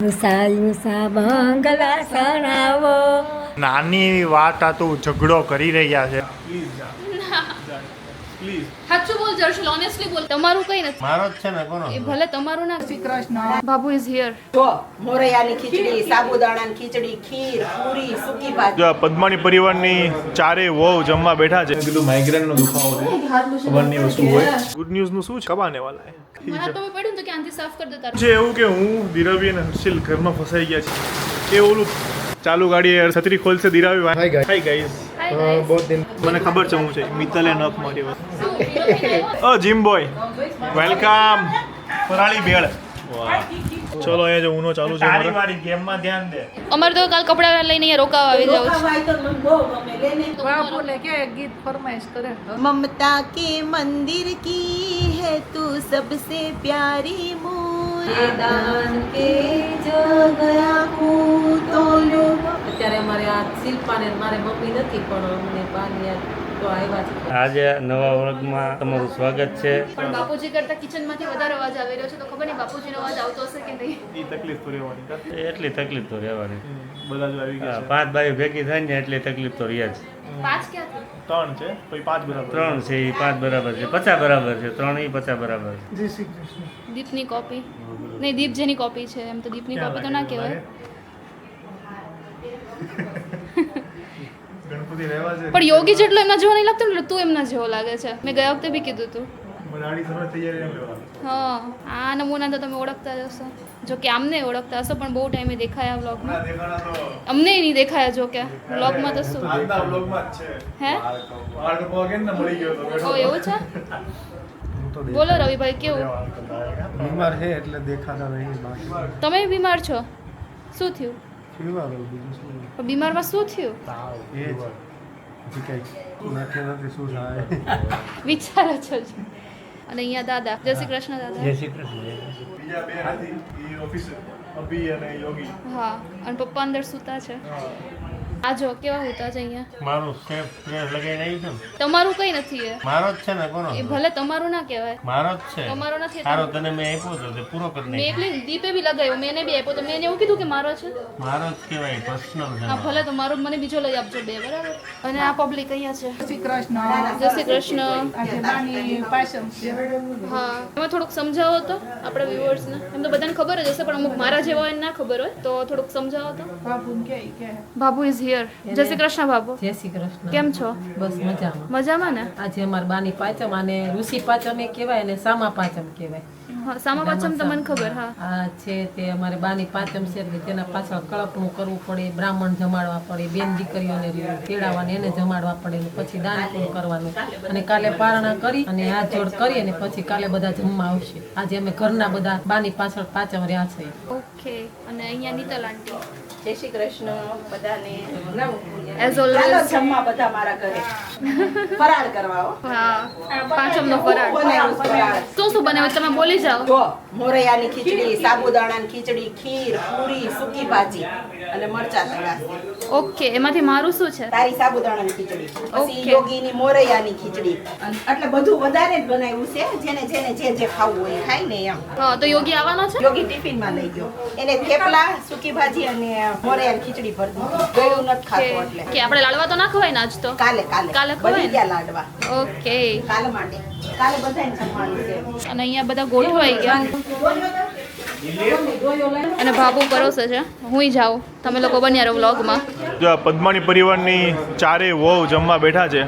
યુસા બંગલા સણાવો. નાની એવી વાત આ તો ઝઘડો કરી રહ્યા છે. પ્લીઝ સાચું બોલ જર્શલ, ઓનેસ્ટલી બોલ. તમારું કઈ નથી. મારો જ છે ને કોનો? એ ભલે તમારું ના. શ્રી કૃષ્ણ. Babu is here. જો મોરૈયાની ખીચડી, સાબુદાણાની ખીચડી, ખીર, પૂરી, સૂકી ભાજી. જો પદ્માણી પરિવારની ચારેય વહુ જમવા બેઠા છે. કીધું માઇગ્રેન નો દુખાવો છે, ખબર નહીં વસ્તુ હોય. ગુડ ન્યૂઝ નું શું છે? કબાને વાલા હે. મને તો પડ્યું તો ક્યાંથી સાફ કરી દેતા. છે એવું કે હું દિરવી અને હર્ષિલ ઘરમાં ફસાઈ ગયા છે. એ ઓલું ચાલુ ગાડી છત્રી ખોલશે દિરાવી. Hi guys. બહુ દિન મને ખબર છે હું છે મિત્તલે નખ મારી વાત. ઓ જીમ બોય વેલકમ. ફરાળી ભેળ. વાહ ચલો અહીંયા જો ઉનો ચાલુ છે. મારી ગેમમાં ધ્યાન દે. અમારે તો કાલ કપડા લઈને અહીંયા રોકાવા આવી જાવ. રોકાવાય તો મને બહુ ગમે. લેને તો બાપુને કે ગીત ફરમાઈશ કરે. ममता के मंदिर की है तू सबसे प्यारी मोर दान के जो गया हूँ तो लो. અત્યારે અમારે આ શિલ્પાને મારે મમ્મી નથી પણ અમને પાનિયા તો આવ્યા છે. આજે નવા વર્ગમાં તમારું સ્વાગત છે. પણ બાપુજી કરતા કિચનમાંથી વધારે અવાજ આવી રહ્યો છે તો ખબર નહીં બાપુજીનો અવાજ આવતો હશે કે નહીં. એ તકલીફ તો રહેવાની. એટલી તકલીફ તો રહેવાની. બધા જો આવી ગયા છે. 5 બાઈ ભેગી થાય ને એટલી તકલીફ તો રહે જ. 5 ક્યાંથી? 3 છે પછી 5 બરાબર. 3 છે એ 5 બરાબર છે, 50 બરાબર છે, 3 એ 50 બરાબર છે. દીપની કોપી નહીં, દીપ જેની કોપી છે એમ તો દીપની કોપી તો ના કહેવાય. ગણપતિ રહેવા છે. પણ યોગી જેટલો એમના જેવો નહીં લાગતો ને તું એમના જેવો લાગે છે. મેં ગયા વખતે બી કીધું તું. મરાડી સમય તૈયારી એમ લેવાનું. હા આ નમૂના તો તમે ઓળખતા જ હશો. જો કે આમને ઓળખતા હશો પણ બહુ ટાઈમે દેખાયા વ્લોગમાં. ના દેખાડા તો અમને નહીં દેખાયા જો કે વ્લોગમાં તો શું આજના વ્લોગમાં જ છે. હે વાળ કપાવા કેમ ને મળી ગયો તો બેઠો. ઓ એવું છે. બોલો રવિભાઈ કેવું? બીમાર છે એટલે દેખાતા નહીં. બાકી તમે બીમાર છો? શું થયું? ફીવર બીજું શું? પણ બીમારમાં શું થયું? એ જ હજી કંઈક નાખે નથી શું થાય. વિચારો છો જ. અને અહીંયા દાદા. જય શ્રી કૃષ્ણ દાદા. જય શ્રી કૃષ્ણ. બીજા બે નથી એ ઓફિસર અભી અને યોગી. હા અને પપ્પા અંદર સૂતા છે. આ જો કેવા હોતા છે અહીંયા. મારું સેફ પ્રેસ લગાઈને આવી છે ને. તમારું કઈ નથી એ. મારો જ છે ને કોનો? એ ભલે તમારું ના કહેવાય. મારો જ છે. તમારો નથી. સારો તને મેં આપ્યો તો તે પૂરો કરી મેં નાખ્યો. એટલે દીપે બી લગાવ્યો, મેં એને બી આપ્યો તો મેં એને એવું કીધું કે મારો છે. મારો જ કહેવાય, પર્સનલ છે હા મારો. ભલે તો મારો મને બીજો લઈ આપજો બે બરાબર. અને આ પબ્લિક અહીંયા છે. શ્રી કૃષ્ણ. જય શ્રી કૃષ્ણ. આજે બાની પાછળ છે. હા એમાં થોડુંક સમજાવો તો આપણા વ્યુઅર્સને. એમ તો બધાને ખબર જ હશે પણ અમુક મારા જેવા હોય ના ખબર હોય તો થોડુંક સમજાવો તો. બાપુને કે બાબુ ઇઝ હિયર. જય શ્રી કૃષ્ણ બાબુ. જય શ્રી કૃષ્ણ. કેમ છો? બસ મજામાં. મજામાં ને? આજે અમાર બાની પાંચમ અને ઋષિ પાંચમ એ કહેવાય અને સામા પાંચમ કહેવાય. હા સામા પાછમ તમને ખબર. હા આ છે તે અમારે બાની પાંચમ છે એટલે તેના પાછળ કળપનું કરવું પડે, બ્રાહ્મણ જમાડવા પડે, બેન દીકરીઓને તેડાવવાને એને જમાડવા પડે ને પછી દાનપુણ કરવાનું અને કાલે પારણા કરી અને હાથ જોડ કરી અને પછી કાલે બધા જમવા આવશે. આજે અમે ઘરના બધા બાની પાછળ પાંચમ રહ્યા છે. ઓકે. અને અહીંયા નીતલ આંટી. જય શ્રી કૃષ્ણ બધાને. એઝ ઓલવેઝ જમવા બધા મારા ઘરે ફરાળ કરવા હો. હા પાંચમનો ફરાળ. બનાવ્યું ફરાળ. શું શું બનાવ્યું તમે બોલી જાઓ. જો મોરૈયાની ખીચડી, સાબુદાણાની ખીચડી, ખીર, પૂરી, સૂકી ભાજી અને મરચા તળાશે. ઓકે એમાંથી મારું શું છે? તારી સાબુદાણાની ખીચડી, પછી Okay. યોગીની મોરૈયાની ખીચડી. એટલે બધું વધારે જ બનાવ્યું છે. જેને જેને જે ખાવું હોય એ ખાય ને એમ. હા તો યોગી આવવાનો છે. યોગી ટિફિનમાં લઈ ગયો. એને થેપલા, સૂકી ભાજી અને મોરૈયાની ખીચડી ભરી દીધી. ગળ્યું નથી ખાતું એટલે. કે આપણે લાડવા તો ના ખવાય ને આજ તો. કાલે કાલે કાલે ખવાય બની ને? ગયા લાડવા. ઓકે. કાલે માટે કાલે બધાને જમવાનું છે. અને અહીંયા બધા ગોઠવાઈ ગયા અને ભાભુ પરોસે છે. હુંય જાઉં. તમે લોકો બન્યા રહો વ્લોગમાં. જો પદ્માણી પરિવારની ચારેય વહુ જમવા બેઠા છે.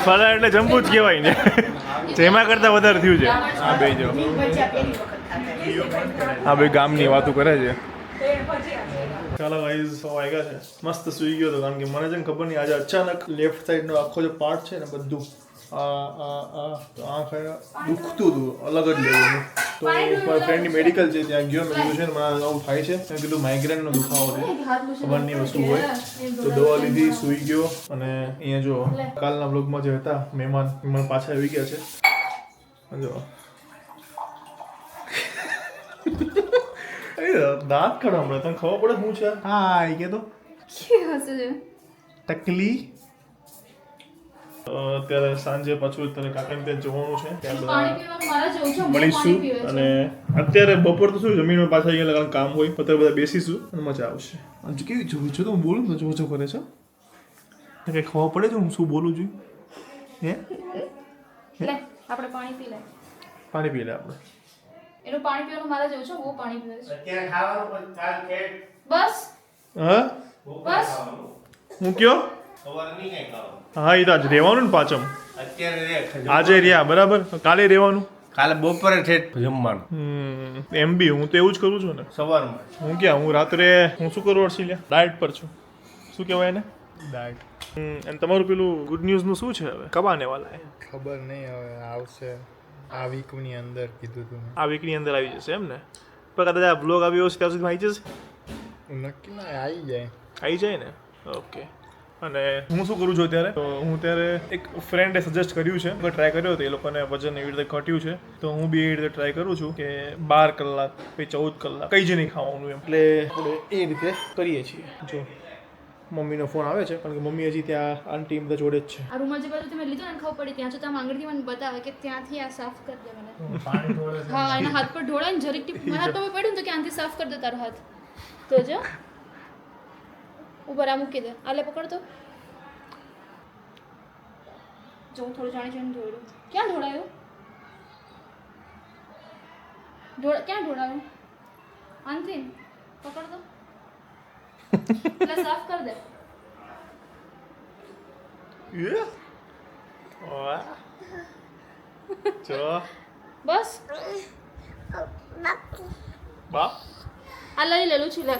ફરાળ એટલે જમવું જ કહેવાય ને. જેમાં કરતાં વધારે થયું છે. આ બે જો આ બે ગામની વાતો કરે છે. ચાલો ગાઈઝ 100 વાગ્યા છે. મસ્ત સૂઈ ગયો હતો કારણ કે મને છે ને ખબર નહીં આજે અચાનક લેફ્ટ સાઈડનો આખો જે પાર્ટ છે ને બધું આંખ દુખતું હતું અલગ જ લેવું. તો મારા ફ્રેન્ડની મેડિકલ છે ત્યાં ગયો. મેં કીધું છે ને મને આવું થાય છે. મેં કીધું માઇગ્રેનનો દુખાવો છે, ખબર નહીં વસ્તુ હોય. તો દવા લીધી, સૂઈ ગયો. અને અહીંયા જો કાલના બ્લોગમાં જે હતા મહેમાન પાછા આવી ગયા છે. જો દાંત કાઢવા મળે તને ખબર પડે શું છે? હા એ કે તો ટકલી અત્યારે સાંજે પાછું અત્યારે કાકાને ત્યાં જવાનું છે ત્યાં પાણી બધા પીવાનું મારા જેવું છે, હું પાણી મળીશું પીવે છે. અને અત્યારે બપોર તો શું જમીનમાં પાછા અહીંયા લગાડવાનું કામ હોય અત્યારે બધા બેસીશું અને મજા આવશે હજુ કેવી જોવું છે તો હું બોલું તો જો કરે છે કંઈ ખબર પડે છે હું શું બોલું છું હે લે આપણે પાણી પી લે. પાણી પી લે આપણે એનું પાણી પીવાનું મારા જેવું છે, હું પાણી પીવે છે. અત્યારે ખાવાનું પણ કાલ ખેડ બસ હા બસ હું કયો સવારે નહીં કાંઈ ખાવાનું. હા એ તો આજ રહેવાનું ને પાચમ અત્યારે રે આજે રહ્યા બરાબર કાલે રહેવાનું કાલે બપોરે ઠેઠ જમવાનું એમ બી હું તો એવું જ કરું છું ને સવારમાં હું ક્યાં હું રાત્રે હું શું કરું અર્શિલ્યા ડાયટ પર છું શું કહેવાય એને ડાયટ અને તમારું પેલું ગુડ ન્યૂઝનું શું છે હવે કબ આને વાલા હે ખબર નહીં હવે આવશે આ વીકની અંદર કીધું તું આ વીકની અંદર આવી જશે એમ ને પણ કદાચ આ બ્લોગ આવ્યો હશે ત્યાં સુધી આવી જશે મેં નક્કી ના આવી જાય આવી જાય ને ઓકે અને હું શું કરું છું અત્યારે તો હું અત્યારે એક ફ્રેન્ડે સજેસ્ટ કર્યું છે ટ્રાય કર્યો હતો એ લોકોને વજન એવી રીતે ઘટ્યું છે તો હું બી એવી રીતે ટ્રાય કરું છું કે 12 કલાક પછી 14 કલાક કંઈ જ નહીં ખાવાનું એમ એટલે આપણે એ રીતે કરીએ છીએ જો મમ્મીનો ફોન આવે છે કારણ કે મમ્મી હજી ત્યાં આંટી બધા જોડે જ છે આ રૂમાલ જે બાજુ તમે લીધો ને ખબર પડી ત્યાં જતા આંગળીથી મને બતાવે કે ત્યાંથી આ સાફ કરી દે મને. હા એના હાથ પર ઢોળાય ને જરીક ટીપ મારા હાથ પર પડ્યું ને તો કે આનાથી સાફ કરી દે તારો હાથ. તો જો ઉપર આ મૂકી દે. આ લે પકડ તો. જો હું થોડું જાણી જાણી ઢોળ્યું. ક્યાં ઢોળાયું? ક્યાં ઢોળાયું? આનથી પકડ તો. એટલે સાફ કર દે. વાહ જો બસ બા આ લઈ લેલું છે લે.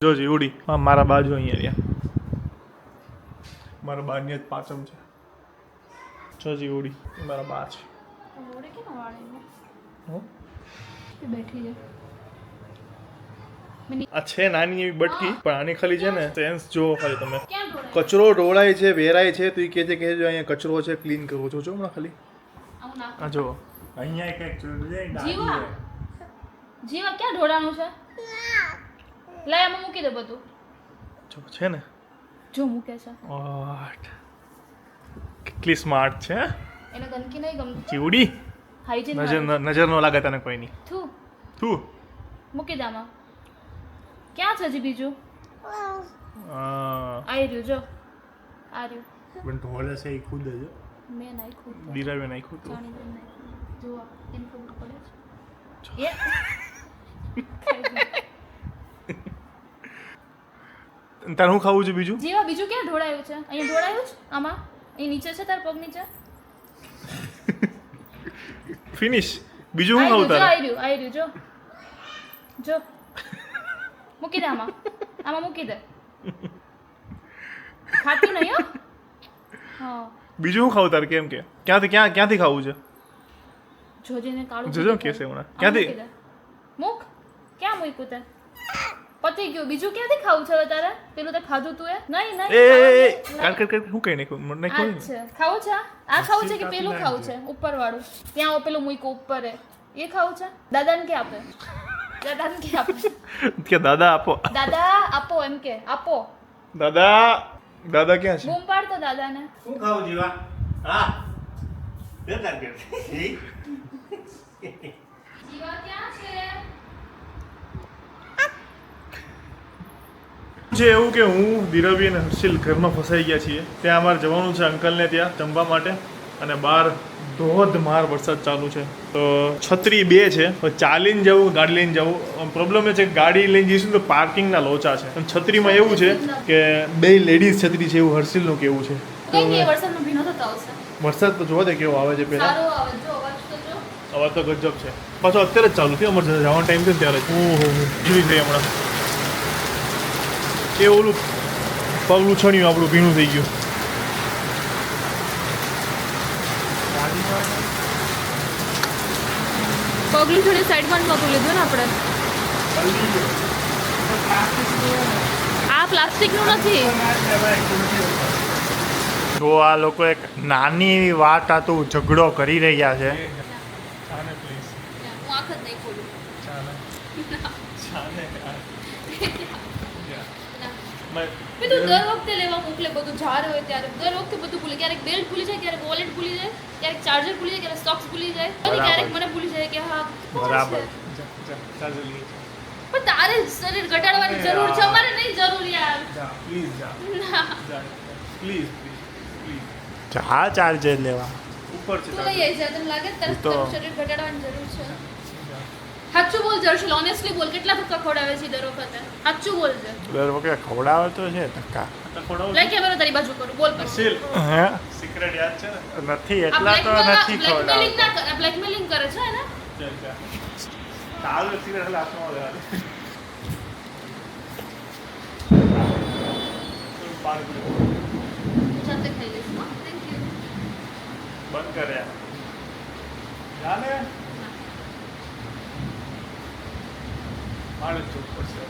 જો જીવડી મારા બાજુ અહીંયા રહ્યા મારા બાની જ પાચમ છે જો જીવડી એ મારા બા છે મોડે કેમ વાળે હો? એ બેઠી છે. આ છે નાની એવી બટકી પણ આની ખાલી છે ને સેન્સ જો ખાલી તમે ક્યાં ઢોળાય? કચરો ઢોળાય છે વેરાય છે તો એ કહે છે કે જો અહીંયા કચરો છે ક્લીન કરવો છો હમણાં ખાલી આવું નાખ. આ જો અહીંયા કંઈક જોયું છે જીવા જીવા ક્યાં ઢોળાનું છે? લે એમાં મૂકી દે બધું. જો છે ને જો મૂકે છે. ઓટ કેટલી સ્માર્ટ છે હે? એને ગંદકી નહીં ગમતી. જીવડી હાઇજીન નજર નો લાગે તને કોઈ નહીં થુ તું મૂકી દે આમાં. ક્યાં છે હજી બીજું? આઈ રહ્યું જો આ રહ્યું. પણ ઢોળે છે એ ખુદ જ મેં નાખ્યું તો. દીરાવે નાખ્યું તું જાણી જોઈને નાખ્યું. જો એને ખબર પડે છે. તારે શું ખાવું છે બીજું જીવા બીજું ક્યાં ઢોળાયું છે? અહીંયા ઢોળાયું છે આમાં? અહીં નીચે છે તાર પગ નીચે? ફિનિશ બીજું શું ખાવું તારે આઈ રહ્યું જો જો મૂકી દે આમાં. આમાં મૂકી દે. ખાતું નહીં હો. હા બીજું શું ખાવું તારે કેમ કે ક્યાંથી ખાવું છે જોજેને કાળું જોજો કેસે હમણાં ક્યાંથી મૂક. ક્યાં મૂક્યું તે? પતી ગયું. બીજું ક્યાંથી ખાવું છે હવે તારે? પેલું તે ખાધું તું એ? નહીં એ નહીં કાટ શું કઈ નાખ્યું મને નાખ્યું આ છે ખાવું છે? આ ખાવું છે કે પેલું ખાવું છે ઉપર વાળું? ત્યાં પેલું મૂક્યું ઉપર એ ખાવું છે? દાદાને કે આપે? દાદાને કે આપે? કે દાદા આપો દાદા આપો એમ કે આપો. દાદા ક્યાં છે બૂમ પાડતો દાદાને. શું ખાવું જીવા હા બે તાર જીવા ક્યાં છે? છે એવું કે હું ધીરવી અને હર્ષિલ ઘરમાં ફસાઈ ગયા છીએ ત્યાં અમારે જવાનું છે અંકલને ત્યાં જમવા માટે અને બહાર ધોધમાર વરસાદ ચાલુ છે તો છત્રી 2 છે તો ચાલીને જવું ગાડી લઈને જવું પ્રોબ્લેમ એ છે કે ગાડી લઈને જઈશું તો પાર્કિંગના લોચા છે અને છત્રીમાં એવું છે કે 2 લેડીઝ છત્રી છે એવું હર્ષિલનું કેવું છે કઈ કે વરસાદમાં ભીનો થતો આવશે. વરસાદ તો જોવા દે કેવો આવે છે પહેલા સારો આવે જો અવાજ તો જો. અવાજ તો ગજબ છે પાછો અત્યારે જ ચાલુ થયો અમારે જવાનો ટાઈમ છે ને ત્યારે જ ઓહો જોઈ થઈ હમણાં એ ઓલું પગલું છણ્યું આપણું ભીનું થઈ ગયું પગલું થોડી સાઈડમાં પગલું લીધું ને આપણે. આ પ્લાસ્ટિકનું નથી. તો આ લોકો એક નાની એવી વાત આ તો ઝઘડો કરી રહ્યા છે હું આંખ જ નહીં ખોલું. મેં તો દર વખતે લેવા મોકલે બધું જાર હોય ત્યારે દર વખતે બધું ભૂલે ક્યારેક બેલ્ટ ભૂલી જાય ક્યારેક વોલેટ ભૂલી જાય ક્યારેક ચાર્જર ભૂલી જાય ક્યારેક સોક્સ ભૂલી જાય અને ક્યારેક મને ભૂલી જાય કે હા બરાબર પણ તારે શરીર ઘટાડવાની જરૂર છે અમારે નહીં જરૂર યાર પ્લીઝ જા પ્લીઝ જા ચાર્જર લેવા ઉપર છે તું લઈ આવી જા તને લાગે તારે તો- તારું શરીર ઘટાડવાની જરૂર છે સાચું બોલ જર્શલ ઓનેસ્ટલી બોલ કેટલા ધક્કા ખવડાવે છે દર વખતે સાચું બોલ છે દર વખતે ખવડાવે તો છે ધક્કા લાઈક કેમેરો તારી બાજુ કરું બોલ પછી હર્ષિલ હે સિક્રેટ યાદ છે ને નથી એટલા તો નથી બ્લેકમેલિંગ ખવડાવતા ના કરે બ્લેકમેલિંગ કરે છે ને ચાલ ચાલ તાલ સિક્રેટ એટલે હાથમાં લેવા દે પાણી જાતે ખાઈ લઈશ હા થેન્ક યુ બંધ કરે જાને પાણી ચૂપ પડશે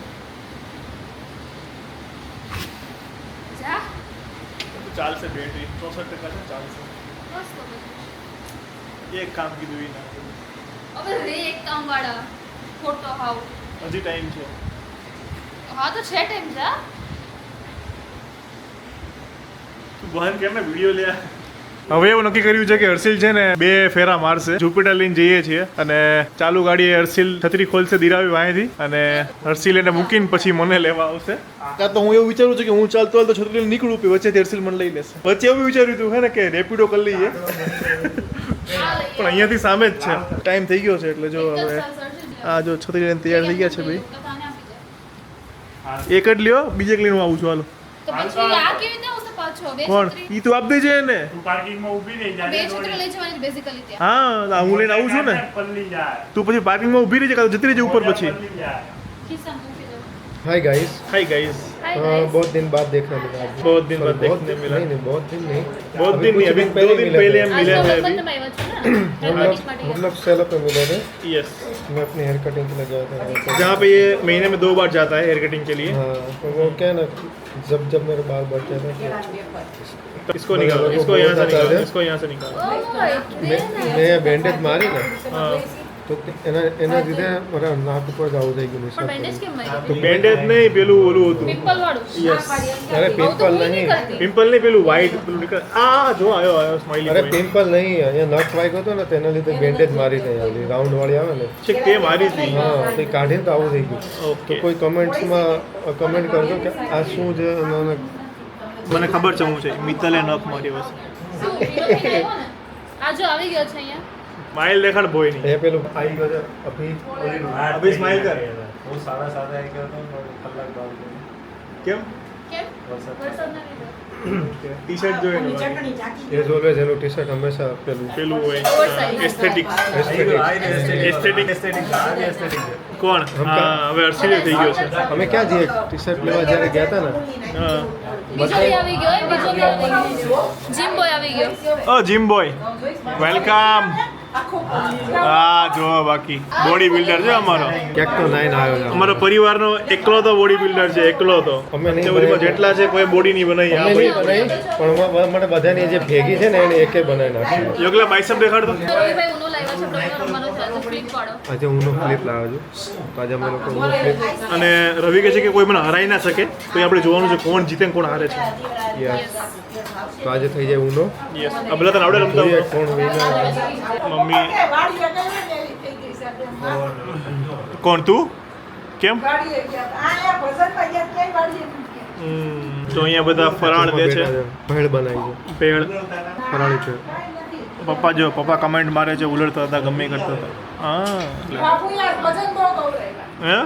જા ચાલશે બેટરી 64% છે ચાલશે બસ તો પછી. એક કામ કીધું ઈ ના હવે રે એક કામ વાળા ખોટો હાવ હજી ટાઈમ છે હા તો છે ટાઈમ જા તું બહાર કેમ ને વિડિયો લે હવે એવું નક્કી કર્યું છે કે હર્ષિલ છે ને 2 ફેરા મારશે જુપિટર લઈને જઈએ છીએ અને ચાલુ ગાડીએ હર્ષિલ છત્રી ખોલશે દિરાવી વાંહેથી અને હર્ષિલ એને મૂકીને પછી મને લેવા આવશે કાં તો હું એવું વિચારું છું કે હું ચાલતો હાલતો છત્રી લઈને નીકળું પછી વચ્ચેથી હર્ષિલ મને લઈ લેશે વચ્ચે એવું વિચાર્યું હતું હે ને કે રેપિડો કરી લઈએ પણ અહીંયાથી સામે જ છે ટાઈમ થઈ ગયો છે એટલે જો હવે આ જો છત્રી લઈને તૈયાર થઈ ગયા છે ભાઈ એક જ લ્યો બીજે એક લઈને આવું છું હાલો તો પછી આ કેવી રીતે આવશે પાછો બે કોણ છત્રી ઈ તો આપ દેજે એને તું પાર્કિંગમાં ઊભી રહી જા બે છત્રી લઈ જવાની બેઝિકલી ત્યાં હા હું લઈને આવું છું ને પલ્લી જાય તું પછી પાર્કિંગમાં ઊભી રહી જાય જતી રહેજે ઉપર પછી પલ્લી જાય ખિસ્સામાં મૂકી દો hi guys hi guys hi guys बहुत दिन बाद देखने मिला आज। बहुत दिन बाद बहुत देखने मिला नहीं बहुत दिन नहीं बहुत अभी दिन नहीं कुछ अभी दिन 2 दिन पहले हम આજ मिले તો थे अभी લગ્નમાં આવ્યા છો ને हम लोग માટે हम लोग सेलो पे मिले थे यस मैं अपनी हेयर कटिंग के लिए गया था जहाँ पे ये महीने में 2 बार जाता है हेयर कटिंग के लिए हाँ तो वो क्या है ना जब जब मेरे बाल बढ़ते थे तो इसको निकालो इसको यहाँ से निकालो इसको यहाँ से निकालो मैं बैंडेज मारी ने हाँ તો એના લીધે મારા નાક ઉપર જ આવું થઈ ગયું પણ બેન્ડેજ કેમ માર્યું तो बैंडेज नहीं पेलू ओलू હતું પિમ્પલ વાળું यस અરે આવું તો પિમ્પલ હું નહીં નહીં કરતી पिंपल नहीं पेलू वाइट पेलू निकल आ जो आयो आयो स्माइली અરે પિમ્પલ નહીં અહીંયા નખ વાગ્યો હતો ને તેના લીધે બેન્ડેજ મારી થઈ આવી રાઉન્ડ વાળી આવે ને છે તે મારી थी હા તે કાઢીને તો આવું થઈ ગયું ઓકે તો કોઈ કમેન્ટ્સમાં કમેન્ટ કરજો કે આ શું છે અને મને ખબર છે હું છે મિત્તલે નખ મારી બસ શું હીરો થઈ ગયો ને આ જો આવી ગયો છે અહીંયા સ્માઈલ દેખાડ બોય ની એ પેલું આવી ગયો છે અભી અભી સ્માઈલ કર હું સાડા સાત આવી ગયો હતો કલાક બાદ કેમ કેમ વરસાદના લીધે ટી શર્ટ જોઈએ ને એ જ ઓલવેઝ એનું ટી શર્ટ હંમેશા પેલું પેલું હોય Oversize. એસ્થેટિક એસ્થેટિક કોણ હા હવે હર્ષિલ થઈ ગયો છે અમે ક્યાં જઈએ ટી શર્ટ લેવા જ્યારે ગયા હતા ને હા બીજો બી આવી ગયો બીજો બી આવી ગયો જીમ બોય આવી ગયો ઓ જીમ બોય વેલકમ હા જો બાકી બોડી બિલ્ડર છે અમારો ક્યાંક તો નાઈન આવ્યો છે અમારો પરિવારનો એકલો તો બોડી બિલ્ડર છે એકલો તો અમે નહીં પરિવારમાં જેટલા છે કોઈ બોડી નહીં બનાવી અમે નહીં બનાવી પણ મને બધાની જે ભેગી છે ને એને એકે બનાવી નાખી યોગલા બાઇસેપ દેખાડ તો રવિભાઈ ઉનો લાવ્યા છે પ્રવીણ રમવાનો છે આજે ફ્લિપ પાડો આજે ઊનો ફ્લિપ લાવ્યો છું તો આજે અમે લોકો ઊનો ફ્લિપ અને રવિ કહે છે કે કોઈ મને હરાઈ ના શકે તો એ આપણે જોવાનું છે કોણ જીતે ને કોણ હારે છે યસ તો આજે થઈ જાય ઊનો યસ અબલા તને આવડે રમતા જોઈએ કોણ વિનર મમ્મી કોણ તું કેમ તો અહીંયા બધા ફરાળ દે છે ભેળ બનાવી છે ભેળ ફરાળી છે પપ્પા જો પપ્પા કમેન્ટ મારે છે ઉલડતા હતા ગમે એ કરતા હતા હા હે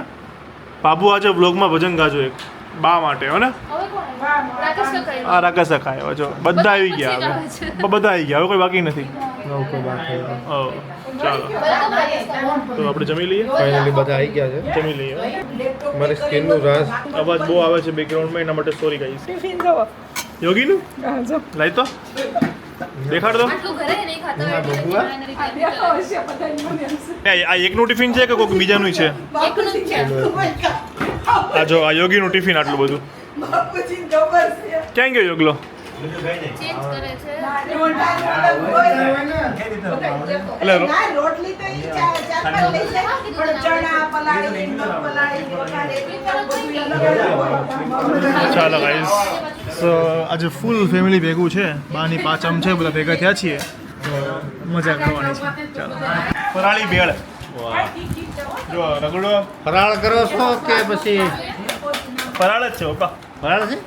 બાબુ આજે વ્લોગમાં ભજન ગાજો એક બા માટે હો ને હવે કોણ રાકેશ કકાઈ આ રાકેશ ખાય જો બધા આવી ગયા હવે બધા આવી ગયા હવે કોઈ બાકી નથી નવું કોઈ બાકી ઓ ચાલો તો આપણે જમી લઈએ ફાઇનલી બધા આવી ગયા છે જમી લઈએ મારી સ્કિનનું રાસ અવાજ બહુ આવે છે બેકગ્રાઉન્ડમાં એના માટે સોરી ગાઈસ યોગીનું લાઈ તો દેખાડ દો આટલું ઘરે નહીં ખાતા હોય એટલે બબુઆ? એના રીતે આ એકનું ટિફિન છે કે કોઈક બીજાનું છે એકનું જ છે આ જો આ યોગીનું ટિફિન આટલું બધું ક્યાં ગયો યોગલો ચેન્જ કરે છે એટલે ના, રોટલી તો ઈ ચાર પાંચ લઈ જાય. પણ ચણા પલાળી, મગ પલાળી, વઘારે, એટલું બધું અલગ હોય. ચાલો ગાઈસ, તો આજે ફૂલ ફેમિલી ભેગું છે. બાની પાંચમ છે, બધા ભેગા થયા છીએ, તો મજા કરવાની છે. ચાલો, ફરાળી ભેળ. જો રગડો ફરાળ કરો છો કે પછી ફરાળ જ છે. ઓકા ફરાળ છે?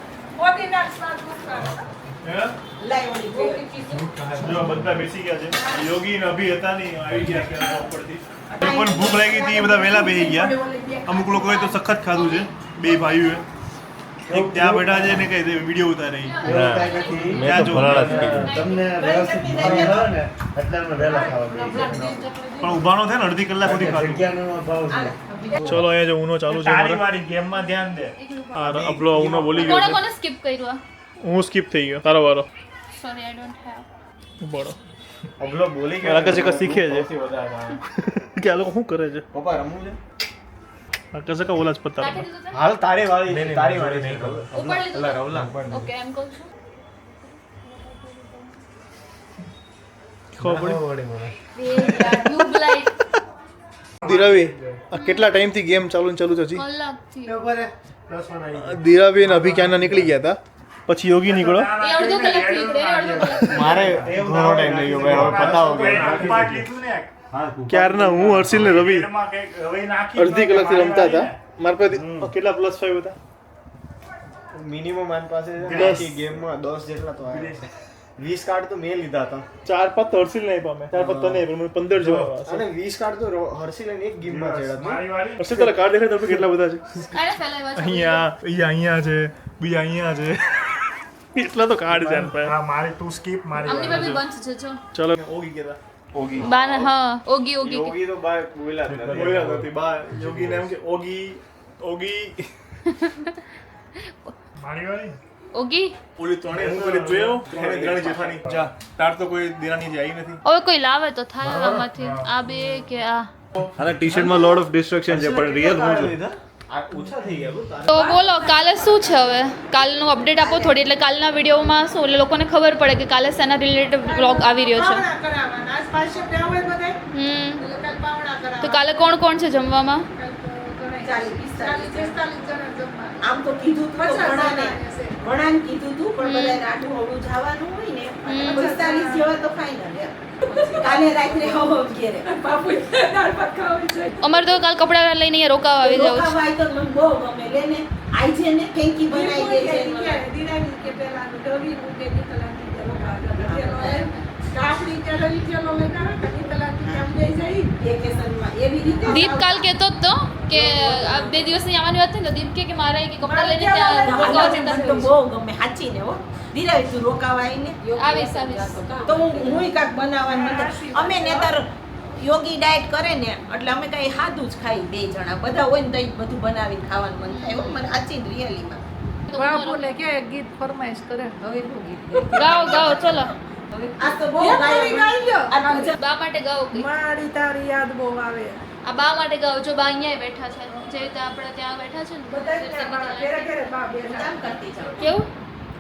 લાઈ ઓલી ગોળી. જો બધા બેસી ગયા છે. યોગી ને અભી હતા નહીં, આવી ગયા કે ઉપરથી. એ પણ ભૂખ લાગી હતી, એ બધા વહેલા બેસી ગયા. અમુક લોકોએ તો સખત ખાધું છે, બે ભાઈઓએ. એક ત્યાં બેઠા છે ને કઈ વિડીયો ઉતારે ઈ. મેં તો ફરાળ જ કીધું. તમને વ્યવસ્થિત ફરાળ હોય ને એટલે અમે વહેલા ખાવા બેસીએ. પણ ઊભાનો થાય ને અડધી કલાક સુધી ખાધું. જગ્યાનો ભાવ છે. ચલો અહીંયા જો ઊનો ચાલુ છે તારી અમારે. મારી ગેમમાં ધ્યાન દે. આ આપણો ઊનો બોલી ગયો કોણે છે. કોને સ્કીપ કર્યું આ હું સ્કીપ થઈ ગયો. તારો વારો. સોરી આઈ ડોન્ટ હેવ બરો અબલો બોલી લાગે છે કે શીખે છે કે આ લોકો શું કરે છે. પપ્પા રમવું છે? લાગે છે કે ઓલા જ પત્તા કાઢી રમે. દીધું છે હાલ તારી વાળી તારી વાળી નહીં ઉપાડ લીધું ઓકે એમ કહું છું ખબર પડી. ટ્યુબ લાઈટ ધીરાવી આ કેટલા ટાઈમથી ગેમ ચાલુ છે હજી. કલાકથી ધીરાવી અને અભી ક્યાંના નીકળી ગયા હતા, પછી યોગી નીકળો. એ અડધો કલાક થઈ ગયો અડધો કલાક મારે ઘણો ટાઈમ લઈ ગયો ભાઈ. હવે પતાવો કે પાટ લીધું ને ક્યારના હું હર્ષિલ ને રવિ પેટમાં કંઈક હવે નાખી અડધી કલાકથી રમતા હતા. મારા પાસે કેટલા +5 હતા? મિનિમમ આન પાસે આખી ગેમમાં 10 જેટલા તો આવ્યા. 20 કાર્ડ તો મેં લીધા હતા 4-5 તો હર્ષિલ નહીં પામે, 4-5 તને પણ મને 15 જેવા આવ્યા હશે. અને 20 કાર્ડ તો હર્ષિલ એક ગેમમાં ચડ્યા હતા. મારી વાળી હર્ષિલ તારા કાર્ડ દેખાય તો કેટલા બધા છે. આને ફેલાવ્યા છે અહીંયા અહીંયા છે, બીજા અહીંયા છે. એટલા તો કાર્ડ છે આના પાસે. હા મારી તું સ્કીપ મારી અમની પર બી બંધ છે જો ચલો ઓગી ગયા ઓગી બાના હા ઓગી ઓગી યોગી તો બાય બોલ્યા જ નથી. બોલ્યા નથી બા. યોગીને એમ કે ઓગી ઓગી મારી વાળી ઓગી ઓલી ત્રણે હું કરી જોયો. ત્રણે જેઠાણી જા તાર તો કોઈ દેરાણી જે આવી નથી. હવે કોઈ લાવે તો થાય આમાંથી આ બે કે આ અને ટી-શર્ટમાં લોડ ઓફ ડિસ્ટ્રેક્શન છે, પણ રિયલ હું છું. ઓછા થઈ ગયા તો બોલો કાલે શું છે હવે કાલનું અપડેટ આપો થોડી એટલે કાલના વિડીયોમાં શું એટલે લોકોને ખબર પડે કે કાલે શેના રિલેટેડ વ્લોગ આવી રહ્યો છે તો કાલે કોણ કોણ છે જમવામાં 40-45 આમ તો કીધું તું તો ઘણાને કીધું તું પણ બધાને આટલું હળવું જવાનું હોય ને અને 45 જેવા તો ફાઇનલ કાલે રાત્રે હવો ઘેરે બાપુ દાળ ભાત ખાવી છે અમારે તો કાલ કપડા લઈને અહીંયા રોકાવા આવી જાવ રોકાવા તો મને બહુ ગમે લેને આઈ છે ને ફેંકી બનાવી દે છે દિરાવી કે પેલા ડોવી કે નીકળાતી રોકાવા કાપડી કે રવિ ચલો લેતા કે નીકળાતી કેમ જઈ જઈ વેકેશનમાં એવી રીતે દીપ કાલ કહેતો જ તો કે આ 2 દિવસની આવવાની વાત થઈ તો દીપ કે મારે કે કપડા લઈને ત્યાં રોકાવા જતા મને તો બહુ ગમે સાચી ને હો દિરાવી તું રોકાવા આવીને આવીશ તો હું કાક બનાવવાનું મને અમે નેતર યોગી ડાયટ કરે ને એટલે અમે કઈ સાદું જ ખાઈ બે જણા બધા હોય ને તો બધું બનાવીને ખાવાનું મન થાય હો મને સાચી રિયલીમાં બાપુને કે ગીત ફરમાઈશ કરે હવે શું ગીત ગાઓ ગાઓ ચલો આ તો બહુ ગાય બા માટે ગાઓ કંઈક. મારી તારી યાદ બહુ આવે આ બા માટે ગાઓ જો બા અહીંયા બેઠા છે જે રીતે આપણે ત્યાં બેઠા છે ને ઘરે ઘરે બા બે કામ કરતી જાઓ કેવું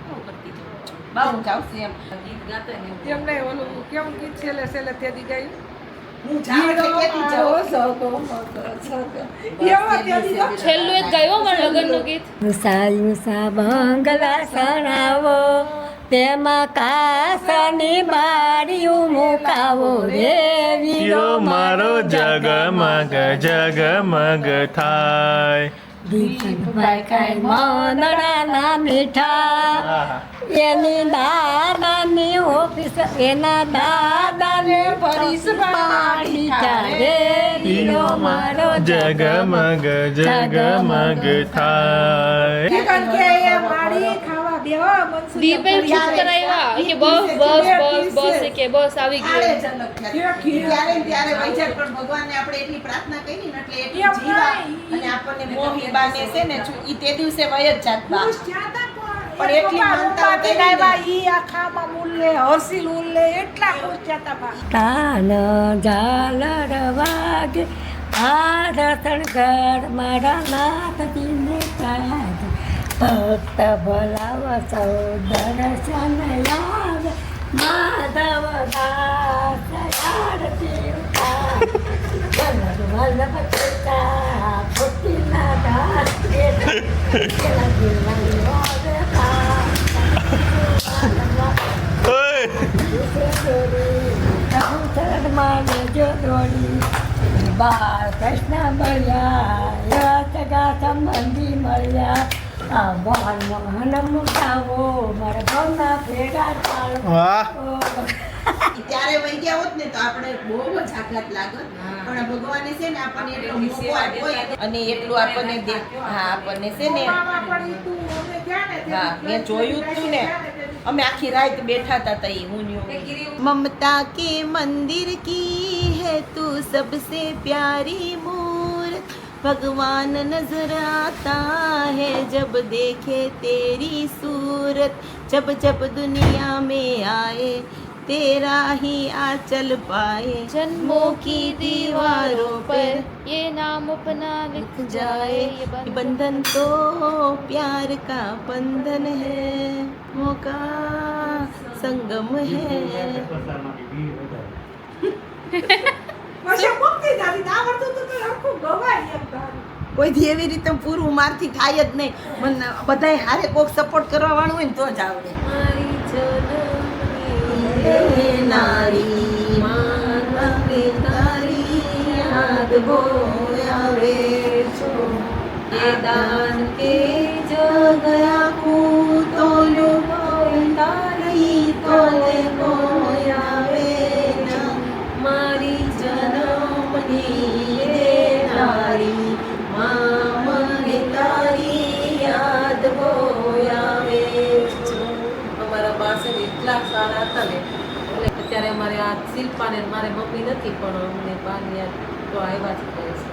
શું કરતી જાઓ બાબુ ચાવશે એમ ગીત ગાતા ને એવું. એમને ઓલું કેમ ગીત છેલ્લે છેલ્લે તેદી ગાયું હું જાઉં એટલે કેતી જાઉં. છેલ્લું એક ગાયો મારા લગ્નનું ગીત સાયુસા બંગલા સણાવો તેમાં કાસની બારીયું મુકાવો રે યો મારો જગમગ જગમગ થાય. દીપભાઈ કાંઈ મનડાના મીઠા એની દાદાની ઓફિસ એના દાદાને પરીસ પાડી ચાલે યો મારો જગમગ જગમગ થાય. દીપે ચૂપ કરાવ્યા કે બસ બસ બસ બસ એ કે બસ આવી આળે ગયું ઝલક થતી. ત્યારે ને ત્યારે વૈજાત પણ ભગવાનને આપણે એટલી પ્રાર્થના કરી ને એટલે એટલી જીવા અને આપણને મોહી બાને છે ને ઈ તે દિવસે વય જ જાત બા. પણ એટલી માનતા તાન ઝાલર વાગે આ રતણ ઘર મારા નાથજીને કાજ ભક્ત ભલા આવ સૌ દર્શન યાદ માધવ દાસ આરતી ઉતાર વલ્લભ પિતા ફૂટીના દાસ કેલા દિલની વાદ બાળ કૃષ્ણ મળ્યા સગા સંબંધી મળ્યા મોહન મોહન મુકાવો મારા ભાવના ભેગા ચાલો વાહ ત્યારે વહી ગયા હોત ને તો આપણે બહુ જ આઘાત લાગત પણ ભગવાને છે ને આપણને એટલો મોકો આપ્યો અને એટલું આપણને હા આપણને છે ને હા મેં જોયું જ તું ને અમે આખી રાત બેઠા હતા તઈ હું મમતા કે મંદિર કી હૈ તું સબસે પ્યારી મૂર્ત भगवान नजर आता है जब देखे तेरी सूरत जब जब दुनिया में आए तेरा ही आंचल पाए जन्मों की दीवारों पर ये नाम अपना लिख जाए ये बंधन तो प्यार का बंधन है मौका संगम है કોઈ એવી રીતે પૂરું મારથી થાય જ નહીં મને બધાય હારે કોક સપોર્ટ કરવા વાળું હોય ને તો જ આવડે નારી માનવે તારી યાદ બહુ આવે છો ये दान के जो गया को तोलो तारी तोले को आवे ना मारी जनमनी रे नारी मामने तारी યાદ બહુ આવે છો અમારા પાસે એટલા સારા હતા ને એટલે અત્યારે અમારે આ શિલ્પાને મારે મમ્મી નથી પણ અમને બાની યાદ તો આવ્યા જ કરે છે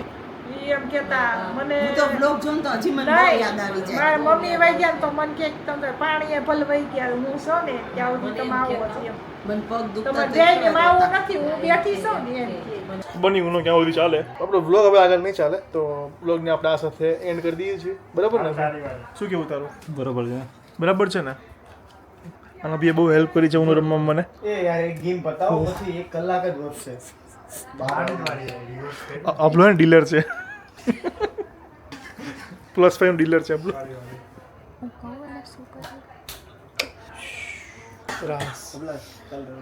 ઈ એમ કેતા મને હું તો બ્લોગ જોઉં તો હજી મને બહુ યાદ આવી જાય મારા મમ્મી વહી ગયા ને તો મને કે તમે પાણીએ ભલે વહી ગયા હું છો ને ત્યાં સુધી તમે આવો જ એમ મને પગ દુખતા તમે જઈને આવું નથી હું બેઠી છું ને એમ કે બની ઉનો ક્યાં સુધી ચાલે આપણો વ્લોગ હવે આગળ નહીં ચાલે તો વ્લોગને આપણે આ સાથે એન્ડ કરી દઈએ છીએ બરાબર ને શું કેવું તારું બરોબર છે બરાબર છે ને અને ભાઈએ બહુ હેલ્પ કરી છે ઉનો રમવા મને એ યાર એક ગેમ બતાવો પછી 1 કલાક જ વધશે આપણો ને ડીલર છે +5 ડીલર છે આપણું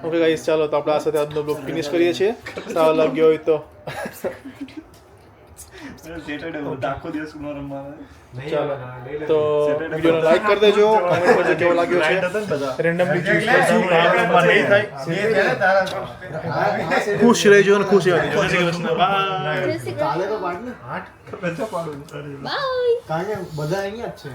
ઓકે ગાઈસ ચાલો તો આપણે આ સાથે આજનો બ્લોગ ફિનિશ કરીએ છીએ સારો લાગ્યો હોય તો આખો દિવસ ઉનો રમવાનો ચાલો તો વિડીયોને લાઈક કરી દેજો કમેન્ટ કરજો કેવો લાગ્યો છે રેન્ડમલી ચૂઝ કરશું આપણે નહીં થાય ખુશ રહેજો અને ખુશ રહેજો જય શ્રી કૃષ્ણ બાય કાલે તો પાડ ને 8 બધા પાડું બાય કાલે બધા અહીંયા જ છે